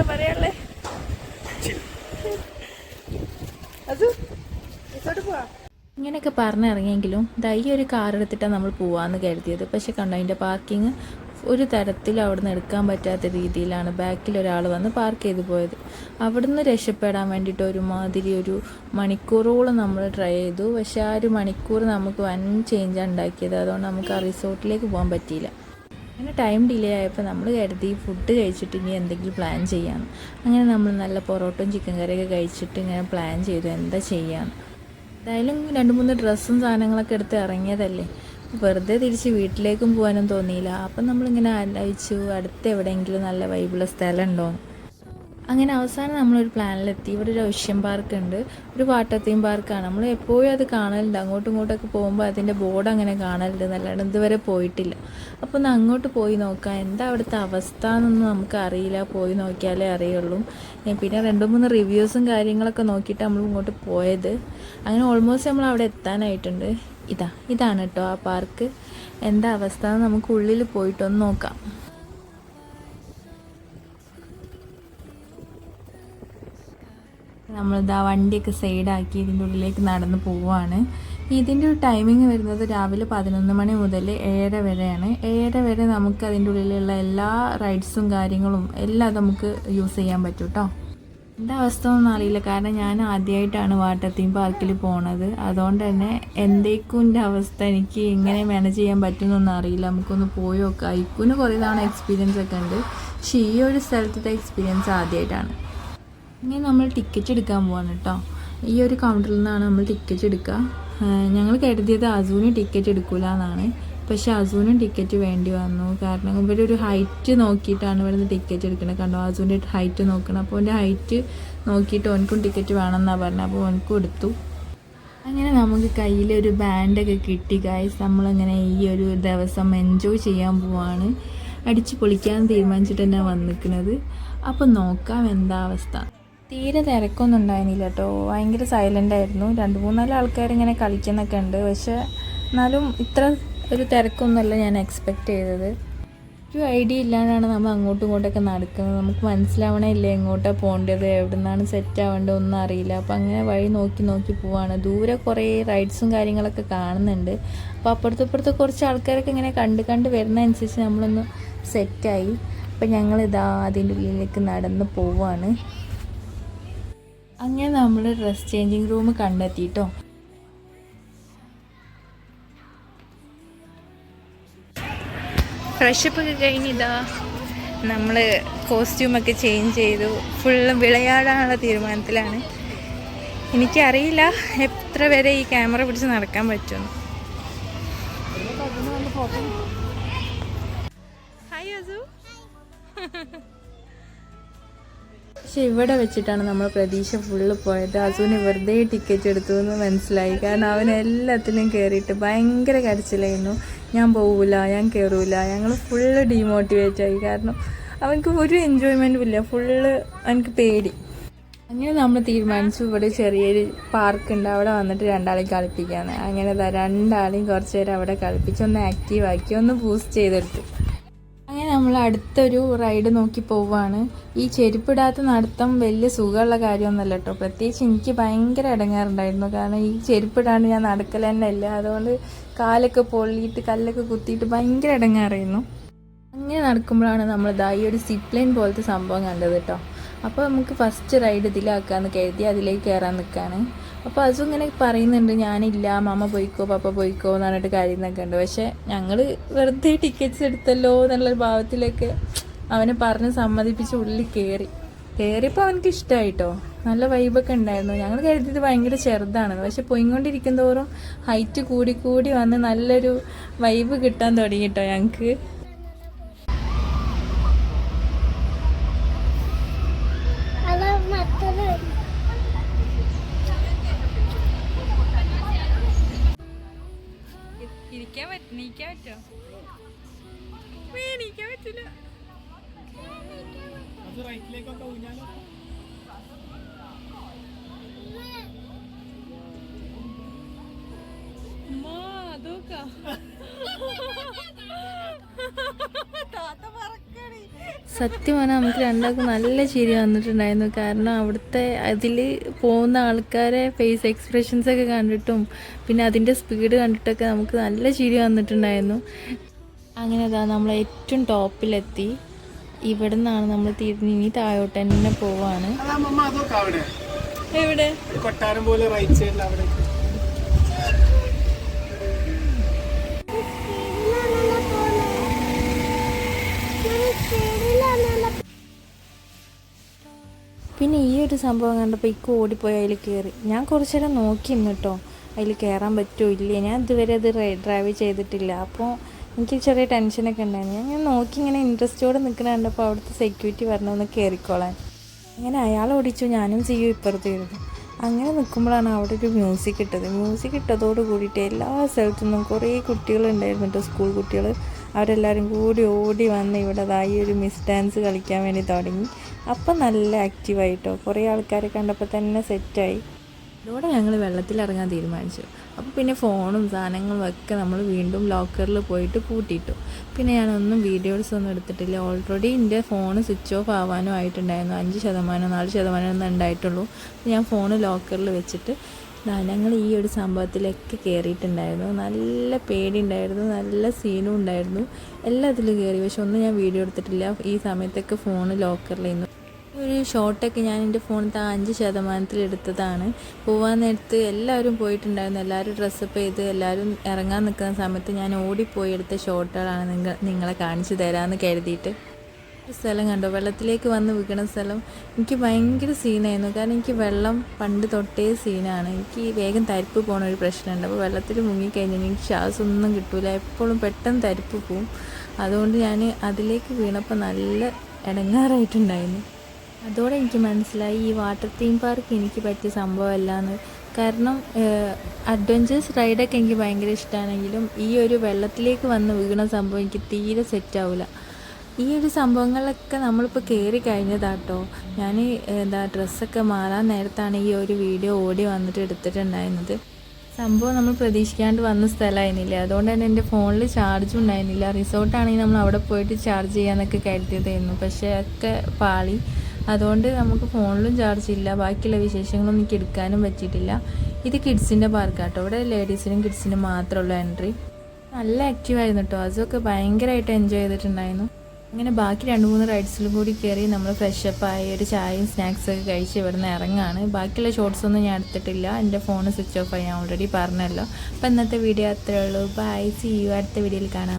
എന്താ പറയാനുള്ളത്? അത് ഇങ്ങനെയൊക്കെ പറഞ്ഞിറങ്ങിയെങ്കിലും ഈ ഒരു കാർ എടുത്തിട്ടാണ് നമ്മൾ പോവാമെന്ന് കരുതിയത്. പക്ഷെ കണ്ടോ, അതിൻ്റെ പാർക്കിങ് ഒരു തരത്തിൽ അവിടെ നിന്ന് എടുക്കാൻ പറ്റാത്ത രീതിയിലാണ് ബാക്കിൽ ഒരാൾ വന്ന് പാർക്ക് ചെയ്ത് പോയത്. അവിടുന്ന് രക്ഷപ്പെടാൻ വേണ്ടിയിട്ട് ഒരുമാതിരി ഒരു മണിക്കൂറോളം നമ്മൾ ട്രൈ ചെയ്തു. പക്ഷേ ആ ഒരു മണിക്കൂർ നമുക്ക് വൻ ചേഞ്ചാണ് ഉണ്ടാക്കിയത്. അതുകൊണ്ട് നമുക്ക് ആ റിസോർട്ടിലേക്ക് പോകാൻ പറ്റിയില്ല. അങ്ങനെ ടൈം ഡിലേ ആയപ്പോൾ നമ്മൾ കരുതി ഫുഡ് കഴിച്ചിട്ട് ഇനി എന്തെങ്കിലും പ്ലാൻ ചെയ്യാമെന്ന്. അങ്ങനെ നമ്മൾ നല്ല പൊറോട്ടയും ചിക്കൻ കറിയൊക്കെ കഴിച്ചിട്ട് ഇങ്ങനെ പ്ലാൻ ചെയ്തു എന്താ ചെയ്യാമെന്ന്. എന്തായാലും 2-3 ഡ്രസ്സും സാധനങ്ങളൊക്കെ എടുത്ത് ഇറങ്ങിയതല്ലേ, വെറുതെ തിരിച്ച് വീട്ടിലേക്കും പോകാനും തോന്നിയില്ല. അപ്പം നമ്മളിങ്ങനെ ആലോചിച്ചു അടുത്ത് എവിടെയെങ്കിലും നല്ല വൈബുള്ള സ്ഥലം ഉണ്ടോയെന്ന്. അങ്ങനെ അവസാനം നമ്മളൊരു പ്ലാനിലെത്തി. ഇവിടെ ഒരു ഓഷ്യൻ പാർക്ക് ഉണ്ട്, ഒരു വാട്ടർ തീം പാർക്കാണ്. നമ്മൾ എപ്പോഴും അത് കാണലുണ്ട്, അങ്ങോട്ടും ഇങ്ങോട്ടൊക്കെ പോകുമ്പോൾ അതിൻ്റെ ബോർഡ് അങ്ങനെ കാണലുണ്ട്, നല്ലോണം ഇതുവരെ പോയിട്ടില്ല. അപ്പോൾ ഒന്ന് അങ്ങോട്ട് പോയി നോക്കാം, എന്താ അവിടുത്തെ അവസ്ഥ എന്നൊന്നും നമുക്ക് അറിയില്ല, പോയി നോക്കിയാലേ അറിയുള്ളൂ. പിന്നെ 2-3 റിവ്യൂസും കാര്യങ്ങളൊക്കെ നോക്കിയിട്ട് നമ്മൾ ഇങ്ങോട്ട് പോയത്. അങ്ങനെ ഓൾമോസ്റ്റ് നമ്മൾ അവിടെ എത്താനായിട്ടുണ്ട്. ഇതാണ് കേട്ടോ ആ പാർക്ക്. എന്താ അവസ്ഥ എന്ന് നമുക്ക് ഉള്ളിൽ പോയിട്ടൊന്ന് നോക്കാം. നമ്മളിതാ വണ്ടിയൊക്കെ സൈഡാക്കി ഇതിൻ്റെ ഉള്ളിലേക്ക് നടന്ന് പോവുകയാണ്. ഇതിൻ്റെ ഒരു ടൈമിങ് വരുന്നത് രാവിലെ 11 മണി മുതൽ 7:30 വരെയാണ്. 7:30 വരെ നമുക്ക് അതിൻ്റെ ഉള്ളിലുള്ള എല്ലാ റൈഡ്സും കാര്യങ്ങളും എല്ലാം നമുക്ക് യൂസ് ചെയ്യാൻ പറ്റും കേട്ടോ. എൻ്റെ അവസ്ഥ ഒന്നും അറിയില്ല, കാരണം ഞാൻ ആദ്യമായിട്ടാണ് വാട്ടർ തീം പാർക്കിൽ പോണത്. അതുകൊണ്ട് തന്നെ എന്തേക്കും എൻ്റെ അവസ്ഥ എനിക്ക് എങ്ങനെ മാനേജ് ചെയ്യാൻ പറ്റുമെന്നൊന്നും അറിയില്ല. നമുക്കൊന്ന് പോയി നോക്കാം. ഇക്കുന് കുറേ തവണ എക്സ്പീരിയൻസ് ഒക്കെ ഉണ്ട്, പക്ഷേ ഈ ഒരു സ്ഥലത്തെ എക്സ്പീരിയൻസ് ആദ്യമായിട്ടാണ്. ഇങ്ങനെ നമ്മൾ ടിക്കറ്റ് എടുക്കാൻ പോവാണ് കേട്ടോ. ഈ ഒരു കൗണ്ടറിൽ നിന്നാണ് നമ്മൾ ടിക്കറ്റ് എടുക്കുക. ഞങ്ങൾ കരുതിയത് അസൂന് ടിക്കറ്റ് എടുക്കില്ല എന്നാണ്, പക്ഷേ അസൂനും ടിക്കറ്റ് വേണ്ടി വന്നു. കാരണം ഇവരൊരു ഹൈറ്റ് നോക്കിയിട്ടാണ് ഇവിടുന്ന് ടിക്കറ്റ് എടുക്കുന്നത്. കണ്ടോ, അസൂൻ്റെ ഹൈറ്റ് നോക്കണം. അപ്പോൾ എൻ്റെ ഹൈറ്റ് നോക്കിയിട്ട് ഓനക്കും ടിക്കറ്റ് വേണമെന്നാണ് പറഞ്ഞത്. അപ്പോൾ ഓനക്കും എടുത്തു. അങ്ങനെ നമുക്ക് കയ്യിലൊരു ബാൻഡൊക്കെ കിട്ടി ഗൈസ്. നമ്മളിങ്ങനെ ഈ ഒരു ദിവസം എൻജോയ് ചെയ്യാൻ പോവാണ്. അടിച്ച് പൊളിക്കാൻ തീരുമാനിച്ചിട്ട് തന്നെ വന്നിരിക്കുന്നത്. അപ്പോൾ നോക്കാം എന്താ അവസ്ഥ. തീരെ തിരക്കൊന്നും ഉണ്ടായിരുന്നില്ല കേട്ടോ, ഭയങ്കര സൈലൻ്റ് ആയിരുന്നു. 2-3 ആൾക്കാർ ഇങ്ങനെ കളിക്കുന്നൊക്കെ ഉണ്ട്, പക്ഷേ എന്നാലും ഇത്ര ഒരു തിരക്കൊന്നുമല്ല ഞാൻ എക്സ്പെക്റ്റ് ചെയ്തത്. ഒരു ഐഡിയ ഇല്ലാണ്ടാണ് നമ്മൾ അങ്ങോട്ടും ഇങ്ങോട്ടൊക്കെ നടക്കുന്നത്. നമുക്ക് മനസ്സിലാവണേ ഇല്ല എങ്ങോട്ടാണ് പോകേണ്ടത്, എവിടെ നിന്നാണ് സെറ്റ് ആവേണ്ടത് ഒന്നും അറിയില്ല. അപ്പോൾ അങ്ങനെ വഴി നോക്കി പോവാണ്. ദൂരെ കുറേ റൈഡ്സും കാര്യങ്ങളൊക്കെ കാണുന്നുണ്ട്. അപ്പോൾ അപ്പുറത്ത് കുറച്ച് ആൾക്കാരൊക്കെ ഇങ്ങനെ കണ്ട് വരുന്നതനുസരിച്ച് നമ്മളൊന്ന് സെറ്റായി. അപ്പോൾ ഞങ്ങളിതാ അതിൻ്റെ ഉള്ളിലേക്ക് നടന്ന് പോവാണ്. അങ്ങനെ നമ്മൾ ഡ്രസ് ചേഞ്ചിങ് റൂം കണ്ടെത്തിയിട്ടോ. ഫ്രഷപ്പൊക്കെ കഴിഞ്ഞിതാ നമ്മൾ കോസ്റ്റ്യൂമൊക്കെ ചേഞ്ച് ചെയ്തു. ഫുള്ള് വിളയാടാനുള്ള തീരുമാനത്തിലാണ്. എനിക്കറിയില്ല എത്ര വരെ ഈ ക്യാമറ പിടിച്ച് നടക്കാൻ പറ്റുമെന്ന്. ഹായ് അസു. പക്ഷെ ഇവിടെ വെച്ചിട്ടാണ് നമ്മൾ പ്രതീക്ഷ ഫുള്ള് പോയത്. അസുവിന് വെറുതെ ടിക്കറ്റ് എടുത്തു എന്ന് മനസ്സിലായി. കാരണം അവൻ എല്ലാത്തിലും കയറിയിട്ട് ഭയങ്കര കരച്ചിലായിരുന്നു. ഞാൻ പോവില്ല, ഞാൻ കയറൂല. ഞങ്ങൾ ഫുള്ള് ഡീമോട്ടിവേറ്റ് ആയി. കാരണം അവനക്ക് ഒരു എൻജോയ്മെൻറ്റും ഇല്ല, ഫുള്ള് അവനക്ക് പേടി. അങ്ങനെ നമ്മൾ തീരുമാനിച്ചു ഇവിടെ ചെറിയൊരു പാർക്കുണ്ട്, അവിടെ വന്നിട്ട് 2 ആളെയും കളിപ്പിക്കാന്ന്. അങ്ങനെ 2 ആളെയും കുറച്ച് നേരം അവിടെ കളിപ്പിച്ച് ഒന്ന് ആക്റ്റീവാക്കി, ഒന്ന് ബൂസ്റ്റ് ചെയ്തെടുത്തു. അങ്ങനെ നമ്മൾ അടുത്തൊരു റൈഡ് നോക്കി പോവുകയാണ്. ഈ ചെരുപ്പിടാത്ത നടത്തം വലിയ സുഖമുള്ള കാര്യമൊന്നുമല്ല കേട്ടോ. പ്രത്യേകിച്ച് എനിക്ക് ഭയങ്കര ഇടങ്ങാറുണ്ടായിരുന്നു. കാരണം ഈ ചെരുപ്പിടാണ്ട് ഞാൻ നടക്കൽ തന്നെ ഇല്ല. അതുകൊണ്ട് കാലൊക്കെ പൊള്ളിയിട്ട് കല്ലൊക്കെ കുത്തിയിട്ട് ഭയങ്കര ഇടങ്ങാറായിരുന്നു. അങ്ങനെ നടക്കുമ്പോഴാണ് നമ്മൾ ഈ ഒരു സിപ്പ് ലൈൻ പോലത്തെ സംഭവം കണ്ടത് കേട്ടോ. അപ്പോൾ നമുക്ക് ഫസ്റ്റ് റൈഡ് ഇതിലാക്കാമെന്ന് കരുതി അതിലേക്ക് കയറാൻ നിൽക്കുകയാണ്. അപ്പോൾ അതും ഇങ്ങനെ പറയുന്നുണ്ട്, ഞാനില്ല, മമ്മ പോയിക്കോ, പപ്പ പോയിക്കോ എന്ന് പറഞ്ഞിട്ട് കാര്യമൊക്കെ ഉണ്ട്. പക്ഷേ ഞങ്ങൾ വെറുതെ ടിക്കറ്റ്സ് എടുത്തല്ലോ എന്നുള്ളൊരു ഭാവത്തിലൊക്കെ അവനെ പറഞ്ഞ് സമ്മതിപ്പിച്ച് ഉള്ളിൽ കയറിയപ്പോൾ അവനക്ക് ഇഷ്ടമായിട്ടോ. നല്ല വൈബൊക്കെ ഉണ്ടായിരുന്നു. ഞങ്ങൾ കരുതിയത് ഭയങ്കര ചെറുതാണെന്ന്, പക്ഷെ പോയിക്കൊണ്ടിരിക്കും തോറും ഹൈറ്റ് കൂടി വന്ന് നല്ലൊരു വൈബ് കിട്ടാൻ തുടങ്ങി കേട്ടോ ഞങ്ങൾക്ക്. നീക്കാൻ പറ്റില്ല. താത്ത പറക്കണ സത്യം പറഞ്ഞാൽ നമുക്ക് രണ്ടാൾക്കും നല്ല ചിരി വന്നിട്ടുണ്ടായിരുന്നു. കാരണം അവിടുത്തെ അതിൽ പോകുന്ന ആൾക്കാരെ ഫേസ് എക്സ്പ്രഷൻസൊക്കെ കണ്ടിട്ടും പിന്നെ അതിൻ്റെ സ്പീഡ് കണ്ടിട്ടൊക്കെ നമുക്ക് നല്ല ചിരി വന്നിട്ടുണ്ടായിരുന്നു. അങ്ങനെ അതാ നമ്മൾ ഏറ്റവും ടോപ്പിലെത്തി. ഇവിടെ നിന്നാണ് നമ്മൾ തിരിഞ്ഞ് ഇനി താഴോട്ട് തന്നെ പോവാണ്. എവിടെ കൊട്ടാരം പോലെ റൈറ്റ് സൈഡിൽ അവിടെ പിന്നെ ഈ ഒരു സംഭവം കണ്ടപ്പോൾ ഇക്ക് ഓടിപ്പോയി അതിൽ കയറി. ഞാൻ കുറച്ച് നേരം നോക്കി നിന്നിട്ടോ അതിൽ കയറാൻ പറ്റുമോ ഇല്ലേ. ഞാൻ ഇതുവരെ അത് ഡ്രൈവ് ചെയ്തിട്ടില്ല. അപ്പോൾ എനിക്ക് ചെറിയ ടെൻഷനൊക്കെ ഉണ്ടായിരുന്നു. ഞാൻ നോക്കി ഇങ്ങനെ ഇൻട്രസ്റ്റോടെ നിൽക്കണ കണ്ടപ്പോൾ അവിടുത്തെ സെക്യൂരിറ്റി പറഞ്ഞു ഒന്ന് കയറിക്കോളാൻ. അങ്ങനെ അയാൾ ഓടിച്ചു, ഞാനും ചെയ്യും ഇപ്പുറത്തായിരുന്നു. അങ്ങനെ നിൽക്കുമ്പോഴാണ് അവിടെ ഒരു മ്യൂസിക് ഇട്ടത്. മ്യൂസിക് ഇട്ടതോട് കൂടിയിട്ട് എല്ലാ സ്ഥലത്തു നിന്നും കുറേ കുട്ടികളുണ്ടായിരുന്നു കേട്ടോ, സ്കൂൾ കുട്ടികൾ. അവരെല്ലാവരും കൂടി ഓടി വന്ന് ഇവിടെ ഈ ഒരു മിസ് ഡാൻസ് കളിക്കാൻ വേണ്ടി തുടങ്ങി. അപ്പം നല്ല ആക്റ്റീവായിട്ടോ, കുറേ ആൾക്കാരെ കണ്ടപ്പോൾ തന്നെ സെറ്റായി. ഇതോടെ ഞങ്ങൾ വെള്ളത്തിലിറങ്ങാൻ തീരുമാനിച്ചു. അപ്പോൾ പിന്നെ ഫോണും സാധനങ്ങളും ഒക്കെ നമ്മൾ വീണ്ടും ലോക്കറിൽ പോയിട്ട് പൂട്ടിയിട്ടു. പിന്നെ ഞാനൊന്നും വീഡിയോസ് ഒന്നും എടുത്തിട്ടില്ല. ഓൾറെഡി എൻ്റെ ഫോൺ സ്വിച്ച് ഓഫ് ആവാനും ആയിട്ടുണ്ടായിരുന്നു. 5% 4% ഒന്നും ഉണ്ടായിട്ടുള്ളൂ. ഞാൻ ഫോൺ ലോക്കറിൽ വെച്ചിട്ട് ഞങ്ങൾ ഈ ഒരു സംഭവത്തിലൊക്കെ കയറിയിട്ടുണ്ടായിരുന്നു. നല്ല പേടിയുണ്ടായിരുന്നു, നല്ല സീനും ഉണ്ടായിരുന്നു. എല്ലാത്തിലും കയറി. പക്ഷെ ഒന്നും ഞാൻ വീഡിയോ എടുത്തിട്ടില്ല. ഈ സമയത്തൊക്കെ ഫോൺ ലോക്കറിലായിരുന്നു. ഒരു ഷോട്ടൊക്കെ ഞാൻ എൻ്റെ ഫോണിൽ 5% എടുത്തതാണ്. പോകാൻ നേരത്ത് എല്ലാവരും പോയിട്ടുണ്ടായിരുന്നു. എല്ലാവരും ഡ്രസ്സപ്പ് ചെയ്ത് എല്ലാവരും ഇറങ്ങാൻ നിൽക്കുന്ന സമയത്ത് ഞാൻ ഓടിപ്പോയി എടുത്ത ഷോട്ടുകളാണ് നിങ്ങളെ കാണിച്ചു തരാമെന്ന് കരുതിയിട്ട്. ഒരു സ്ഥലം കണ്ടോ, വെള്ളത്തിലേക്ക് വന്ന് വീണ സ്ഥലം. എനിക്ക് ഭയങ്കര സീനായിരുന്നു. കാരണം എനിക്ക് വെള്ളം പണ്ട് തൊട്ടേ സീനാണ്. എനിക്ക് വേഗം തരിപ്പ് പോകുന്ന ഒരു പ്രശ്നമുണ്ട്. അപ്പോൾ വെള്ളത്തിൽ മുങ്ങിക്കഴിഞ്ഞാൽ എനിക്ക് ശ്വാസമൊന്നും കിട്ടില്ല. എപ്പോഴും പെട്ടെന്ന് തരിപ്പ് പോവും. അതുകൊണ്ട് ഞാൻ അതിലേക്ക് വീണപ്പോൾ നല്ല ഇടങ്ങാറായിട്ടുണ്ടായിരുന്നു. അതോടെ എനിക്ക് മനസ്സിലായി ഈ വാട്ടർ തീം പാർക്ക് എനിക്ക് പറ്റിയ സംഭവമല്ലാന്ന്. കാരണം അഡ്വഞ്ചേഴ്സ് റൈഡൊക്കെ എനിക്ക് ഭയങ്കര ഇഷ്ടമാണെങ്കിലും ഈ ഒരു വെള്ളത്തിലേക്ക് വന്ന് വീണ സംഭവം എനിക്ക് തീരെ സെറ്റാവില്ല. ഈ ഒരു സംഭവങ്ങളിലൊക്കെ നമ്മളിപ്പോൾ കയറി കഴിഞ്ഞതാട്ടോ. ഞാൻ ഡ്രസ്സൊക്കെ മാറാൻ നേരത്താണ് ഈ ഒരു വീഡിയോ ഓടി വന്നിട്ട് എടുത്തിട്ടുണ്ടായിരുന്നത്. സംഭവം നമ്മൾ പ്രതീക്ഷിക്കാണ്ട് വന്ന സ്ഥലമായിരുന്നില്ല. അതുകൊണ്ട് തന്നെ എൻ്റെ ഫോണിൽ ചാർജും ഉണ്ടായിരുന്നില്ല. റിസോർട്ടാണെങ്കിൽ നമ്മൾ അവിടെ പോയിട്ട് ചാർജ് ചെയ്യാമെന്നൊക്കെ കരുതിയതായിരുന്നു. പക്ഷേ ഒക്കെ പാളി. അതുകൊണ്ട് നമുക്ക് ഫോണിലും ചാർജ് ഇല്ല. ബാക്കിയുള്ള വിശേഷങ്ങളൊന്നും എനിക്ക് എടുക്കാനും പറ്റിയിട്ടില്ല. ഇത് കിഡ്സിൻ്റെ പാർക്കാട്ടോ. ഇവിടെ ലേഡീസിനും കിഡ്സിനും മാത്രമുള്ള എൻട്രി. നല്ല ആക്റ്റീവായിരുന്നു കേട്ടോ. അതൊക്കെ ഭയങ്കരമായിട്ട് എൻജോയ് ചെയ്തിട്ടുണ്ടായിരുന്നു. അങ്ങനെ ബാക്കി 2-3 റൈഡ്സിലും കൂടി കയറി നമ്മൾ ഫ്രഷപ്പ് ആയി ഒരു ചായയും സ്നാക്സൊക്കെ കഴിച്ച് ഇവിടെ നിന്ന് ഇറങ്ങാണ്. ബാക്കിയുള്ള ഷോർട്സൊന്നും ഞാൻ എടുത്തിട്ടില്ല. എൻ്റെ ഫോൺ സ്വിച്ച് ഓഫ് ആയി, ഞാൻ ഓൾറെഡി പറഞ്ഞല്ലോ. അപ്പോൾ ഇന്നത്തെ വീഡിയോ അത്രേ ഉള്ളൂ. Bye, see you. അടുത്ത വീഡിയോയിൽ കാണാം.